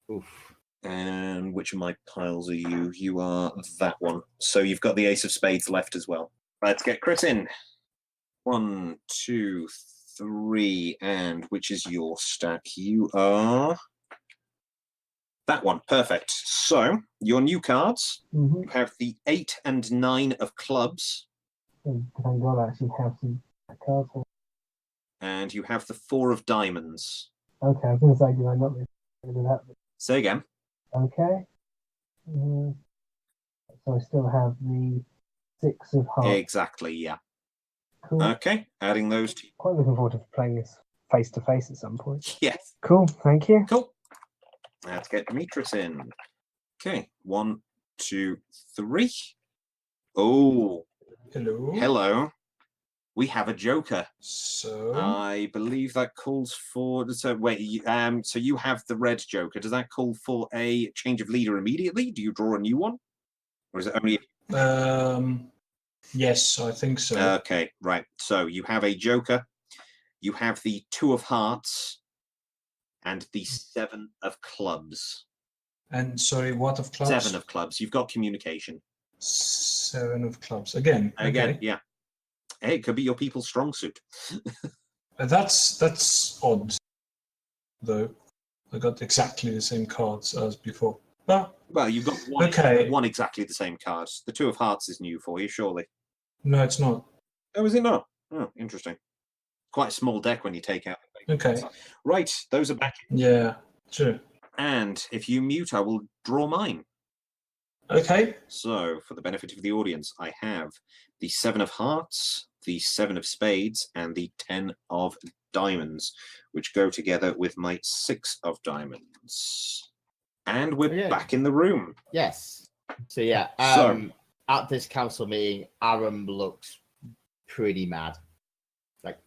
Oof. And which of my piles are you? You are that one. So you've got the ace of spades left as well. Let's get Chris in. 1, 2, 3, and which is your stack? You are that one. Perfect. So your new cards, Mm-hmm. you have the 8 and 9 of clubs, Thank God I actually have some cards. and you have the 4 of diamonds. Okay, I was going to say, did I not get rid of that? Say again. Okay. So I still have the 6 of hearts. Exactly, yeah. Cool. Okay, adding those to Quite looking forward to playing this face to face at some point. yes. Cool, thank you. Cool. Let's get Demetrius in. Okay, 1, 2, 3. Oh, Hello. hello. We have a joker. So I believe that calls for. So wait, so you have the red joker. Does that call for a change of leader immediately? Do you draw a new one, or is it only? yes, I think so. Okay, right. So you have a joker. You have the 2 of hearts, and the 7 of clubs. And sorry, what of clubs? 7 of clubs. You've got communication. 7 of clubs. Again. Again, Okay. yeah. Hey, it could be your people's strong suit. That's odd, though. I got exactly the same cards as before. But Well, you've got Okay. one exactly the same card. The 2 of hearts is new for you, surely. no, it's not. Oh, is it not? Oh, interesting. Quite a small deck when you take out. Okay. Right, those are back. Yeah. Sure. And if you mute, I will draw mine. Okay. So, for the benefit of the audience, I have the 7 of hearts, the 7 of spades, and the 10 of diamonds, which go together with my 6 of diamonds. And we're Okay. back in the room. Yes. So yeah. So- At this council meeting, Aram looks pretty mad. Like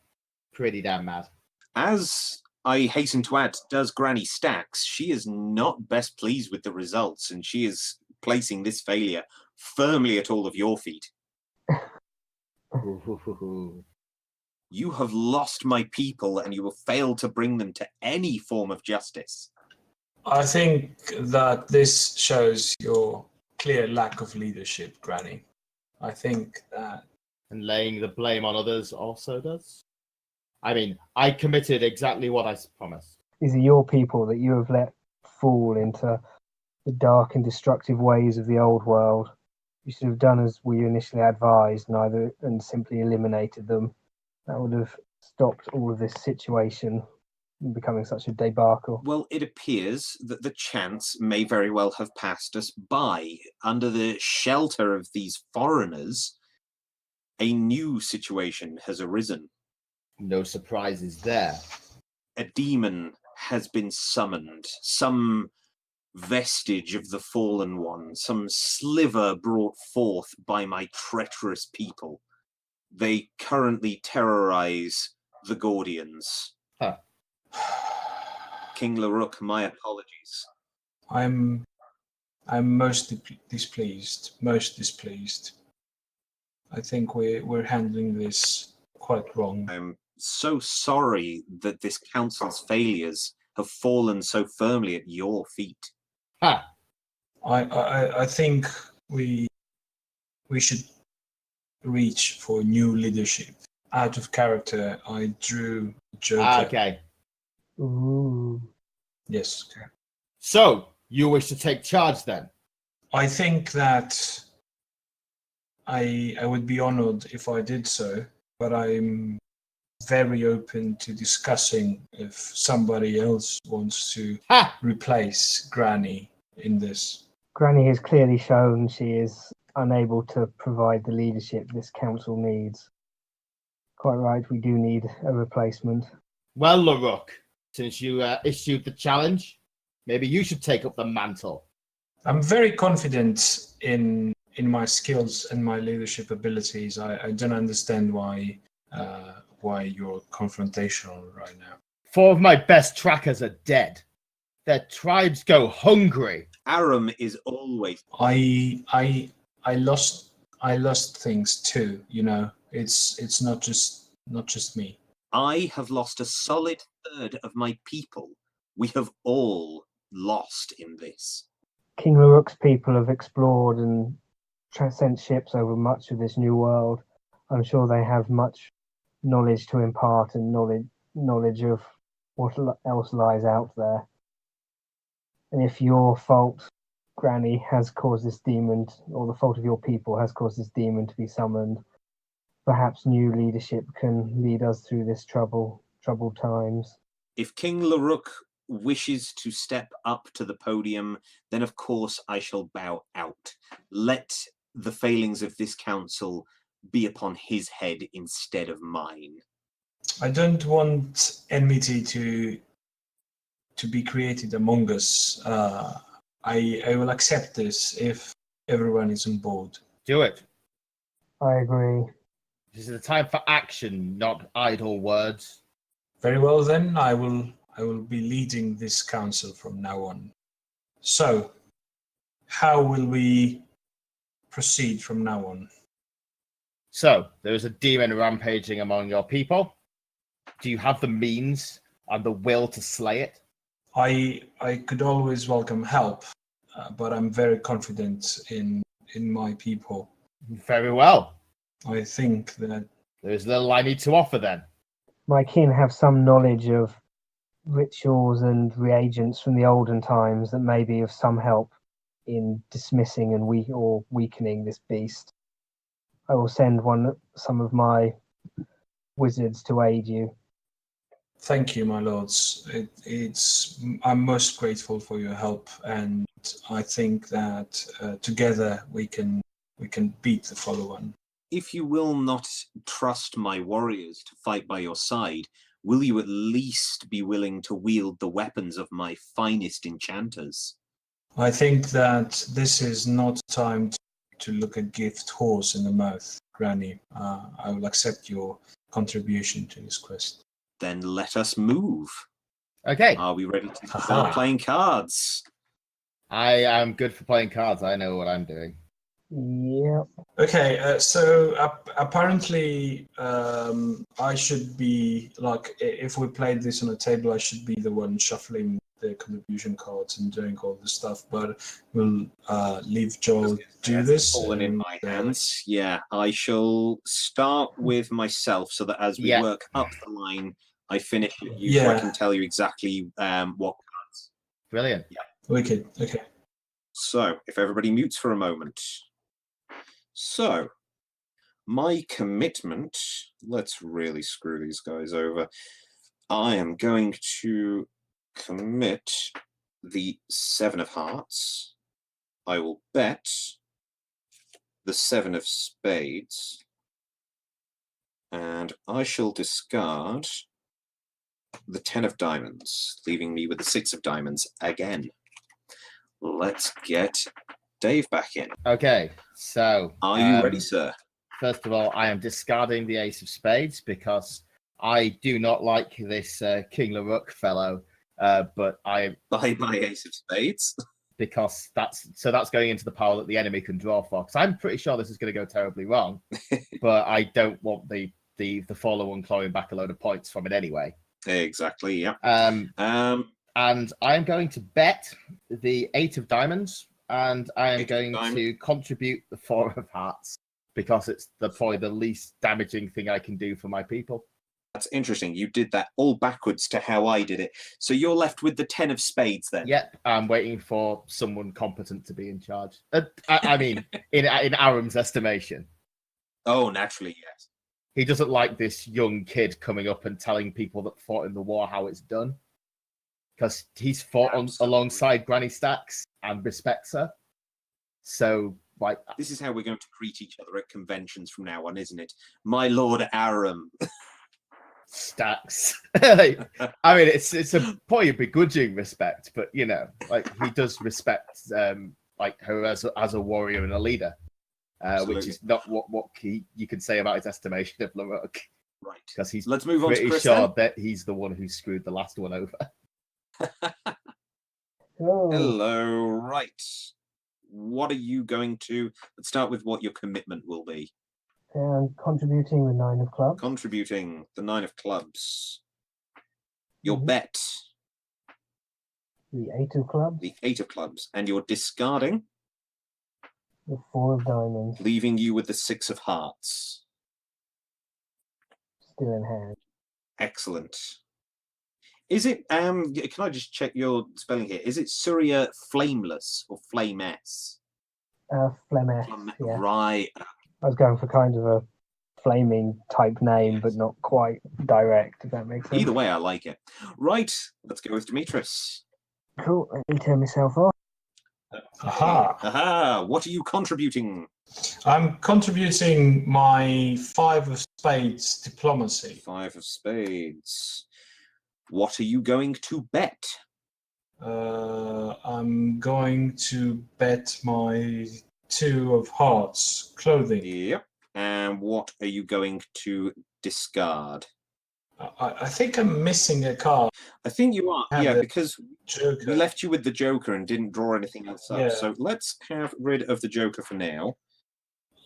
pretty damn mad. As I hasten to add, does Granny Stacks, she is not best pleased with the results, and she is placing this failure firmly at all of your feet. You have lost my people, and you have failed to bring them to any form of justice. I think that this shows your clear lack of leadership, Granny. I think that And laying the blame on others also does. I mean, I committed exactly what I promised. These are your people that you have let fall into the dark and destructive ways of the old world. You should have done as we initially advised, and simply eliminated them. That would have stopped all of this situation from becoming such a debacle. Well, it appears that the chance may very well have passed us by. Under the shelter of these foreigners, a new situation has arisen. No surprises there. A demon has been summoned, some vestige of the fallen one, some sliver brought forth by my treacherous people. They currently terrorize the Gordians. Huh. King Laruk, my apologies. I'm most displeased. Most displeased. I think we're handling this quite wrong. I'm so sorry that this council's failures have fallen so firmly at your feet. Ha! I think we should reach for new leadership. Out of character, I drew Joker. Okay. Ooh. Yes. So, you wish to take charge then? I think that I would be honored if I did so, but I'm very open to discussing if somebody else wants to Ha! replace Granny in this. Granny has clearly shown she is unable to provide the leadership this council needs. Quite right, we do need a replacement. Well, Laruk, since you issued the challenge, maybe you should take up the mantle. I'm very confident in my skills and my leadership abilities. I don't understand why you're confrontational right now. 4 of my best trackers are dead. Their tribes go hungry. Aram is always. I lost things too. You know, it's not just me. I have lost a solid third of my people. We have all lost in this. King Laruk's people have explored and sent ships over much of this new world. I'm sure they have much knowledge to impart and knowledge of what else lies out there. And if your fault, Granny, has caused this demon, or the fault of your people has caused this demon to be summoned, perhaps new leadership can lead us through this troubled times. If King Laruk wishes to step up to the podium, then of course I shall bow out. Let the failings of this council be upon his head instead of mine. I don't want enmity to be created among us. I will accept this if everyone is on board. Do it. I agree. This is a time for action, not idle words. Very well then, I will be leading this council from now on. So, how will we proceed from now on? So, there is a demon rampaging among your people. Do you have the means and the will to slay it? I could always welcome help, but I'm very confident in my people. Very well. I think that There's little I need to offer then. My kin have some knowledge of rituals and reagents from the olden times that may be of some help in dismissing and weakening this beast. I will send some of my wizards to aid you. Thank you, my lords. I'm most grateful for your help, and I think that together we can beat the follow-on. If you will not trust my warriors to fight by your side, will you at least be willing to wield the weapons of my finest enchanters? I think that this is not time to look a gift horse in the mouth, Granny. I will accept your contribution to this quest. Then let us move. Okay. Are we ready to start Aha. playing cards? I am good for playing cards. I know what I'm doing. Yep. Okay, so apparently I should be, like, if we played this on a table, I should be the one shuffling the contribution cards and doing all the stuff, but we'll leave Joel do this. Fallen in my hands. Yeah, I shall start with myself so that as we Yeah. work up the line, I finish with you so I Yeah. can tell you exactly what cards. Brilliant. Wicked, okay. So, if everybody mutes for a moment. So, my commitment, let's really screw these guys over. I am going to commit the 7 of hearts. I will bet the 7 of spades. And I shall discard the 10 of diamonds, leaving me with the 6 of diamonds again. Let's get Dave back in. Okay, so Are you ready, sir? First of all, I am discarding the Ace of Spades because I do not like this King Laruk fellow. But I Bye bye Ace of Spades. Because that's going into the pile that the enemy can draw for. Because I'm pretty sure this is going to go terribly wrong, but I don't want the follow-on clawing back a load of points from it anyway. Exactly. Yeah. And I am going to bet the 8 of diamonds and I am Take going your time. to contribute the 4 of hearts because it's probably the least damaging thing I can do for my people. That's interesting. You did that all backwards to how I did it. So you're left with the 10 of spades then. Yep, I'm waiting for someone competent to be in charge. I mean, in Aram's estimation. Oh, naturally, yes. He doesn't like this young kid coming up and telling people that fought in the war how it's done. Because he's fought alongside Granny Stacks and respects her. So, like... This is how we're going to greet each other at conventions from now on, isn't it? My Lord Aram. Stacks. I mean, it's a point of begrudging respect, but, you know, like, he does respect, like, her as a warrior and a leader. Which is not what you can say about his estimation of Laruk. Right. Because he's Let's move on to pretty Chris, sure then. that he's the one who screwed the last one over. Hello. Right. What are you going to... Let's start with what your commitment will be. And contributing the 9 of clubs. Contributing the 9 of clubs. Your Mhm. bet. The 8 of clubs. The 8 of clubs. And you're discarding, The 4 of diamonds. leaving you with the 6 of hearts. Still in hand. Excellent. Is it, can I just check your spelling here? Is it Surya Flameless or Flameless? Flemeth, yeah. Right. I was going for kind of a flaming type name, but not quite direct, if that makes sense. Either way, I like it. Right. Let's go with Demetrius. Cool. Let me turn myself off. Aha! Aha. What are you contributing? I'm contributing my 5 of spades diplomacy. 5 of spades. What are you going to bet? I'm going to bet my 2 of hearts clothing. Yep. And what are you going to discard? I think I'm missing a card. I think you are. Have Yeah, the because Joker. we left you with the Joker and didn't draw anything else up. Yeah. So let's have rid of the Joker for now.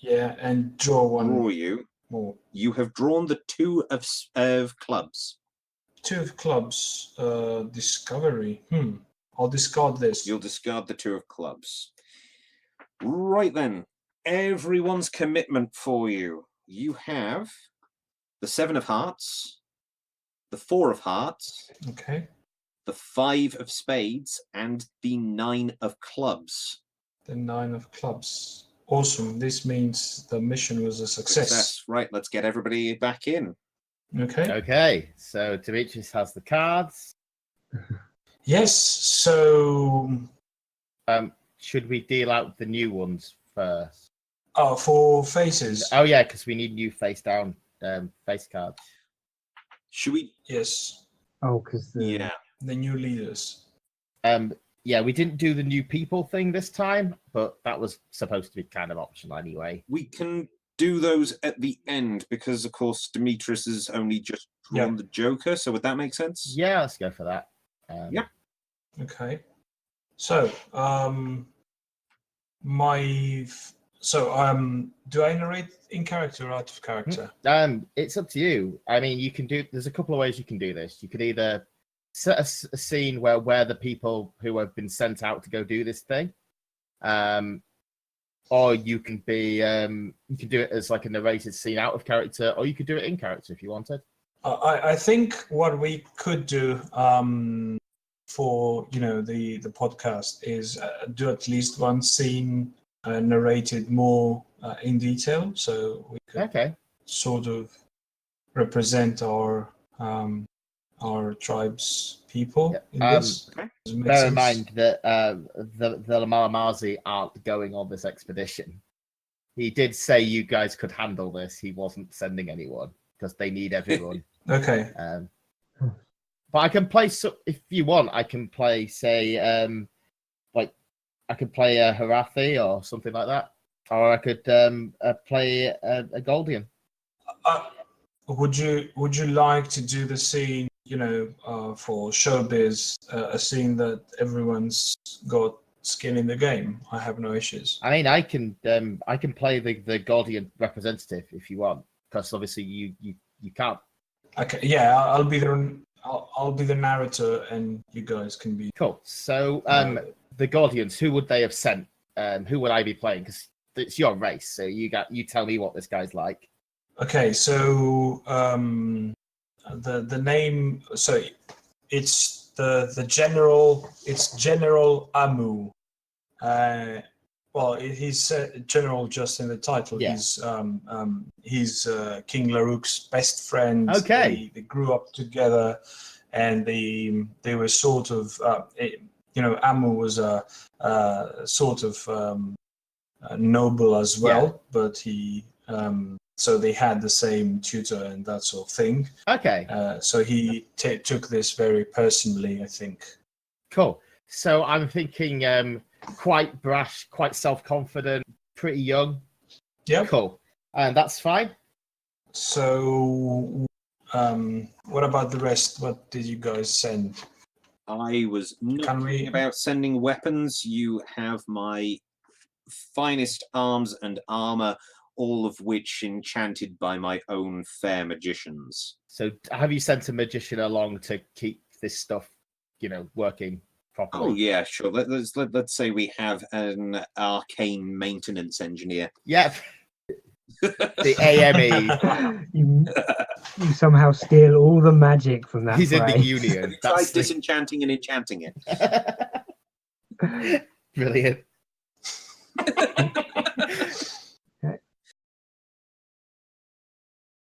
Yeah, and draw one Draw you. more. You have drawn the 2 of clubs. 2 of clubs. Discovery. I'll discard this. You'll discard the 2 of clubs. Right then. Everyone's commitment for you. You have the 7 of hearts, the 4 of hearts, Okay. the 5 of spades, and the 9 of clubs. The 9 of clubs. Awesome. This means the mission was a success. Right, let's get everybody back in. Okay. Okay, so Demetrius has the cards. Yes. So, Should we deal out the new ones first? for faces. Oh yeah, because we need new face down face cards. Should we? Yes. Oh, because Yeah. The new leaders. Yeah, we didn't do the new people thing this time, but that was supposed to be kind of optional anyway. We can do those at the end because, of course, Demetrius has only just drawn the Joker. So would that make sense? Yeah, let's go for that. Yeah. Okay. So, do I narrate in character or out of character? It's up to you. I mean, you can do. There's a couple of ways you can do this. You could either set a scene where the people who have been sent out to go do this thing, or you can be you can do it as like a narrated scene out of character, or you could do it in character if you wanted. I think what we could do for the podcast is do at least one scene narrated more in detail, so we could sort of represent our tribe's people in this. Bear in mind that the Malamazi aren't going on this expedition. He did say you guys could handle this. He wasn't sending anyone because they need everyone. Okay. But I can play, if you want, I can play, say, I could play a Harathi or something like that. Or I could play a Goldian. Would you like to do the scene, for showbiz, a scene that everyone's got skin in the game? I have no issues. I mean, I can play the Goldian representative if you want, because obviously you can't. Okay, yeah, I'll be the narrator, and you guys can be cool. So the Guardians, who would they have sent who would I be playing? Because it's your race, so you tell me what this guy's like. Okay, so the name, so it's the general. It's General Amu. Well, he's general just in the title. Yeah. He's King Laruk's best friend. Okay. They grew up together, and they were sort of Amu was a sort of noble as well, but he so they had the same tutor and that sort of thing. Okay. So he took this very personally, I think. Cool. So I'm thinking quite brash, quite self-confident, pretty young. Yeah. Cool. And that's fine. So what about the rest? What did you guys send? I was not thinking about sending weapons. You have my finest arms and armor, all of which enchanted by my own fair magicians. So have you sent a magician along to keep this stuff, working properly? Oh yeah, sure. Let's say we have an arcane maintenance engineer. Yep. The AME. You somehow steal all the magic from that. He's in the phrase. union. Try disenchanting and enchanting it. Brilliant.